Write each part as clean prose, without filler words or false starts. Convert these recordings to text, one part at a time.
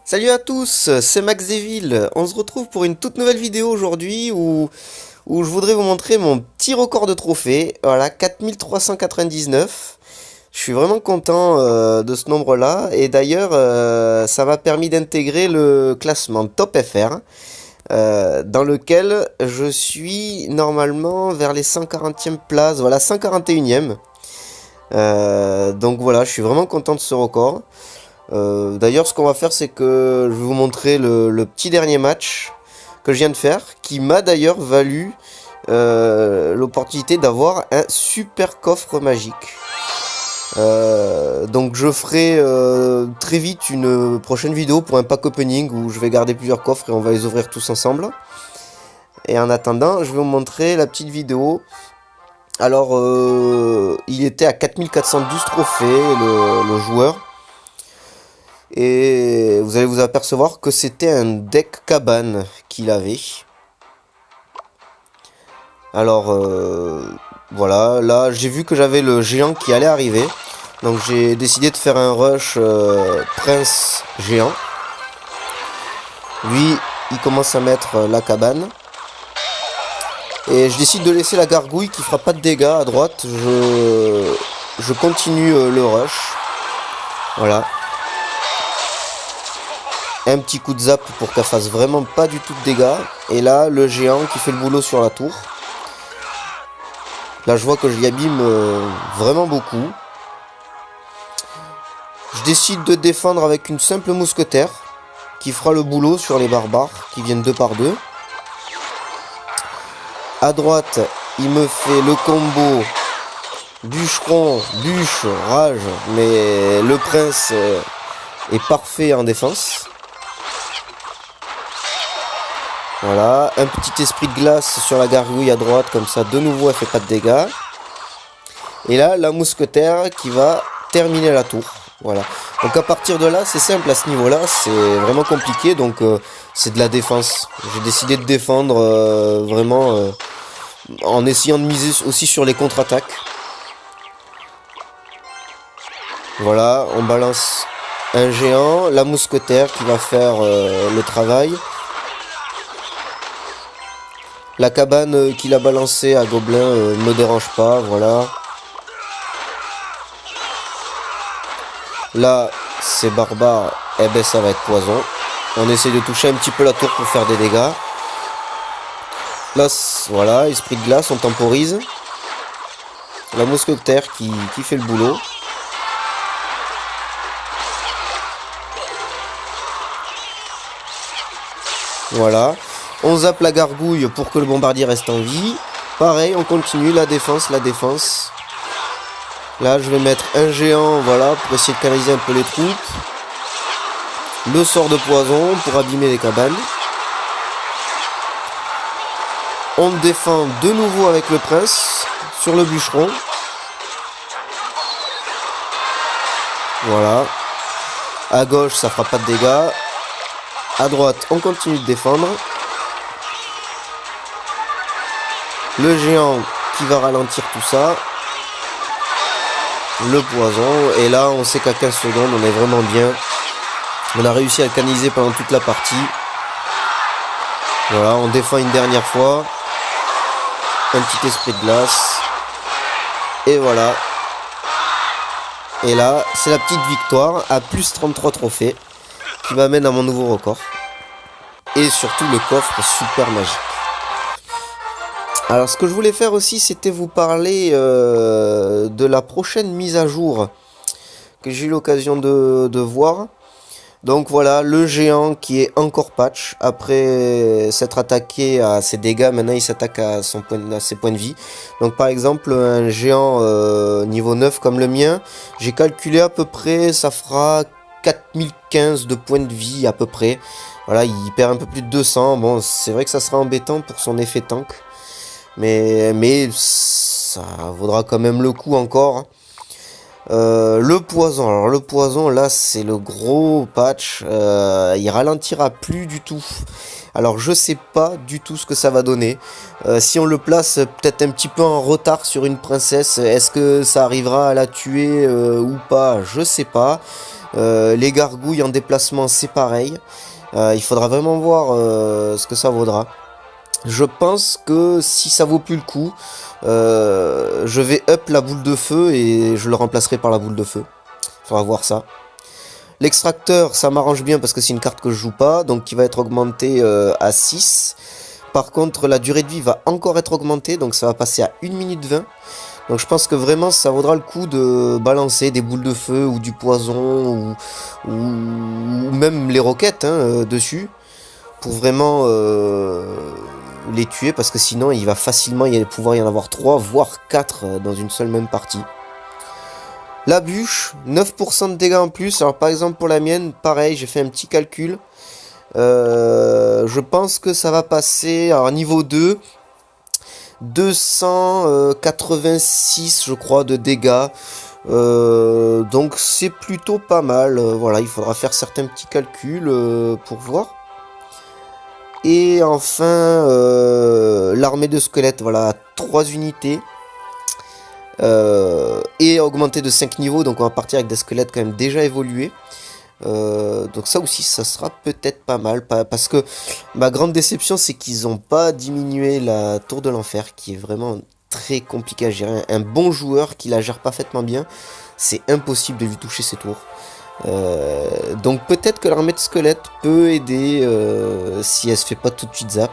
Salut à tous, c'est Max Deville. On se retrouve pour une toute nouvelle vidéo aujourd'hui où je voudrais vous montrer mon petit record de trophées. Voilà, 4399. Je suis vraiment content de ce nombre-là. Et d'ailleurs, ça m'a permis d'intégrer le classement Top FR, dans lequel je suis normalement vers les 140e places. Voilà, 141e. Donc voilà, je suis vraiment content de ce record. D'ailleurs, ce qu'on va faire, c'est que je vais vous montrer le petit dernier match que je viens de faire, qui m'a d'ailleurs valu l'opportunité d'avoir un super coffre magique. Donc je ferai très vite une prochaine vidéo pour un pack opening où je vais garder plusieurs coffres et on va les ouvrir tous ensemble. Et en attendant, je vais vous montrer la petite vidéo. Alors, il était à 4412 trophées, le joueur. Et vous allez vous apercevoir que c'était un deck cabane qu'il avait. Alors voilà, là j'ai vu que j'avais le géant qui allait arriver. Donc j'ai décidé de faire un rush prince géant. Lui, il commence à mettre la cabane. Et je décide de laisser la gargouille qui fera pas de dégâts à droite. Je continue le rush. Voilà. Un petit coup de zap pour qu'elle fasse vraiment pas du tout de dégâts. Et là, le géant qui fait le boulot sur la tour. Là, je vois que je l'y abîme vraiment beaucoup. Je décide de défendre avec une simple mousquetaire qui fera le boulot sur les barbares qui viennent deux par deux. À droite, il me fait le combo bûcheron, bûche, rage. Mais le prince est parfait en défense. Voilà, un petit esprit de glace sur la gargouille à droite, comme ça de nouveau elle fait pas de dégâts. Et là, la mousquetaire qui va terminer la tour. Voilà. Donc à partir de là, c'est simple à ce niveau-là, c'est vraiment compliqué, donc c'est de la défense. J'ai décidé de défendre vraiment en essayant de miser aussi sur les contre-attaques. Voilà, on balance un géant, la mousquetaire qui va faire le travail. La cabane qu'il a balancée à Gobelin ne me dérange pas, voilà. Là, c'est barbare, eh ben ça va être poison. On essaie de toucher un petit peu la tour pour faire des dégâts. Là, voilà, esprit de glace, on temporise. La mousquetaire qui fait le boulot. Voilà. On zappe la gargouille pour que le bombardier reste en vie. Pareil, on continue la défense, la défense. Là, je vais mettre un géant, voilà, pour essayer de canaliser un peu les troupes. Le sort de poison pour abîmer les cabanes. On défend de nouveau avec le prince sur le bûcheron. Voilà. À gauche, ça fera pas de dégâts. À droite, on continue de défendre. Le géant qui va ralentir tout ça. Le poison. Et là, on sait qu'à 15 secondes, on est vraiment bien. On a réussi à le canaliser pendant toute la partie. Voilà, on défend une dernière fois. Un petit esprit de glace. Et voilà. Et là, c'est la petite victoire à plus 33 trophées qui m'amène à mon nouveau record. Et surtout le coffre super magique. Alors ce que je voulais faire aussi, c'était vous parler de la prochaine mise à jour que j'ai eu l'occasion de voir. Donc voilà, le géant qui est encore patch. Après s'être attaqué à ses dégâts, maintenant il s'attaque à ses points de vie. Donc par exemple, un géant niveau 9 comme le mien, j'ai calculé à peu près, ça fera 4015 de points de vie à peu près. Voilà, il perd un peu plus de 200. Bon, c'est vrai que ça sera embêtant pour son effet tank. Mais ça vaudra quand même le coup encore. Le poison, alors le poison là c'est le gros patch, il ralentira plus du tout. Alors je sais pas du tout ce que ça va donner. Si on le place peut-être un petit peu en retard sur une princesse, est-ce que ça arrivera à la tuer ou pas? Je sais pas. Les gargouilles en déplacement, c'est pareil. Il faudra vraiment voir ce que ça vaudra. Je pense que si ça vaut plus le coup, je vais up la boule de feu et je le remplacerai par la boule de feu. Faudra voir ça. L'extracteur, ça m'arrange bien parce que c'est une carte que je joue pas, donc qui va être augmentée à 6. Par contre, la durée de vie va encore être augmentée, donc ça va passer à 1 minute 20. Donc je pense que vraiment ça vaudra le coup de balancer des boules de feu ou du poison ou même les roquettes dessus pour vraiment les tuer parce que sinon il va facilement pouvoir y en avoir 3 voire 4 dans une seule même partie. La bûche, 9% de dégâts en plus. Alors par exemple pour la mienne, pareil, j'ai fait un petit calcul. Je pense que ça va passer à niveau 2. 286 je crois de dégâts. Donc c'est plutôt pas mal. Voilà, il faudra faire certains petits calculs pour voir. Et enfin l'armée de squelettes, voilà, 3 unités. Et augmenté de 5 niveaux, donc on va partir avec des squelettes quand même déjà évolués. Donc ça aussi ça sera peut-être pas mal, parce que ma grande déception c'est qu'ils n'ont pas diminué la tour de l'enfer qui est vraiment très compliqué à gérer. Un bon joueur qui la gère parfaitement bien, c'est impossible de lui toucher ses tours. Donc peut-être que l'armée de squelettes peut aider si elle se fait pas tout de suite zap.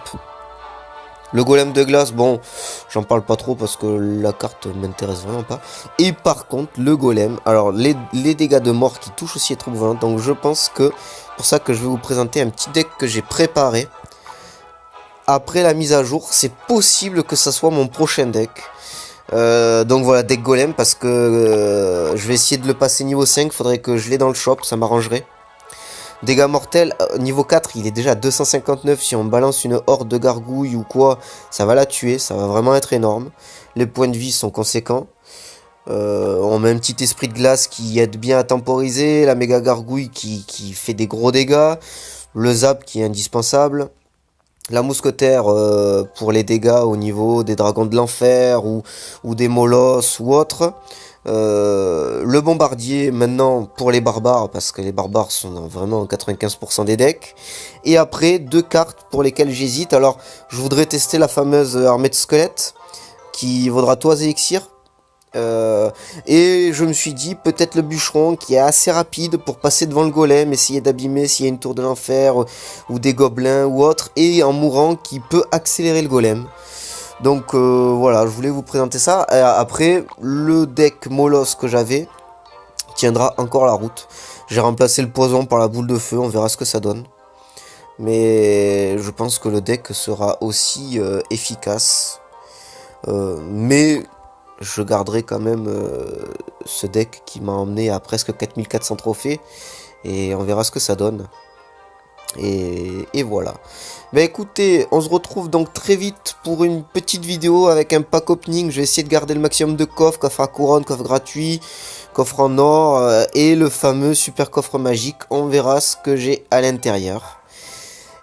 Le golem de glace, bon, j'en parle pas trop parce que la carte m'intéresse vraiment pas. Et par contre, le golem, alors les dégâts de mort qui touchent aussi les troupes volantes. Donc je pense que, pour ça que je vais vous présenter un petit deck que j'ai préparé. Après la mise à jour, c'est possible que ça soit mon prochain deck. Donc voilà, deck golem, parce que je vais essayer de le passer niveau 5, faudrait que je l'ai dans le shop, ça m'arrangerait. Dégâts mortels, niveau 4, il est déjà à 259. Si on balance une horde de gargouilles ou quoi, ça va la tuer. Ça va vraiment être énorme. Les points de vie sont conséquents. On met un petit esprit de glace qui aide bien à temporiser. La méga gargouille qui fait des gros dégâts. Le zap qui est indispensable. La mousquetaire pour les dégâts au niveau des dragons de l'enfer ou des molosses ou autres. Le bombardier maintenant pour les barbares, parce que les barbares sont dans vraiment 95% des decks. Et après 2 cartes pour lesquelles j'hésite. Alors je voudrais tester la fameuse armée de squelettes qui vaudra 3 élixirs. Et je me suis dit peut-être le bûcheron qui est assez rapide pour passer devant le golem, essayer d'abîmer s'il y a une tour de l'enfer ou des gobelins ou autre, et en mourant qui peut accélérer le golem. Donc voilà, je voulais vous présenter ça. Après, le deck Moloss que j'avais tiendra encore la route. J'ai remplacé le poison par la boule de feu, on verra ce que ça donne. Mais je pense que le deck sera aussi efficace. Mais je garderai quand même ce deck qui m'a emmené à presque 4400 trophées. Et on verra ce que ça donne. Et voilà. Bah écoutez, on se retrouve donc très vite pour une petite vidéo avec un pack opening. Je vais essayer de garder le maximum de coffres, coffre à couronne, coffre gratuit, coffre en or et le fameux super coffre magique. On verra ce que j'ai à l'intérieur.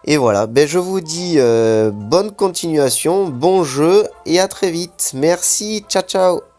Et voilà, ben je vous dis bonne continuation, bon jeu et à très vite. Merci, ciao ciao.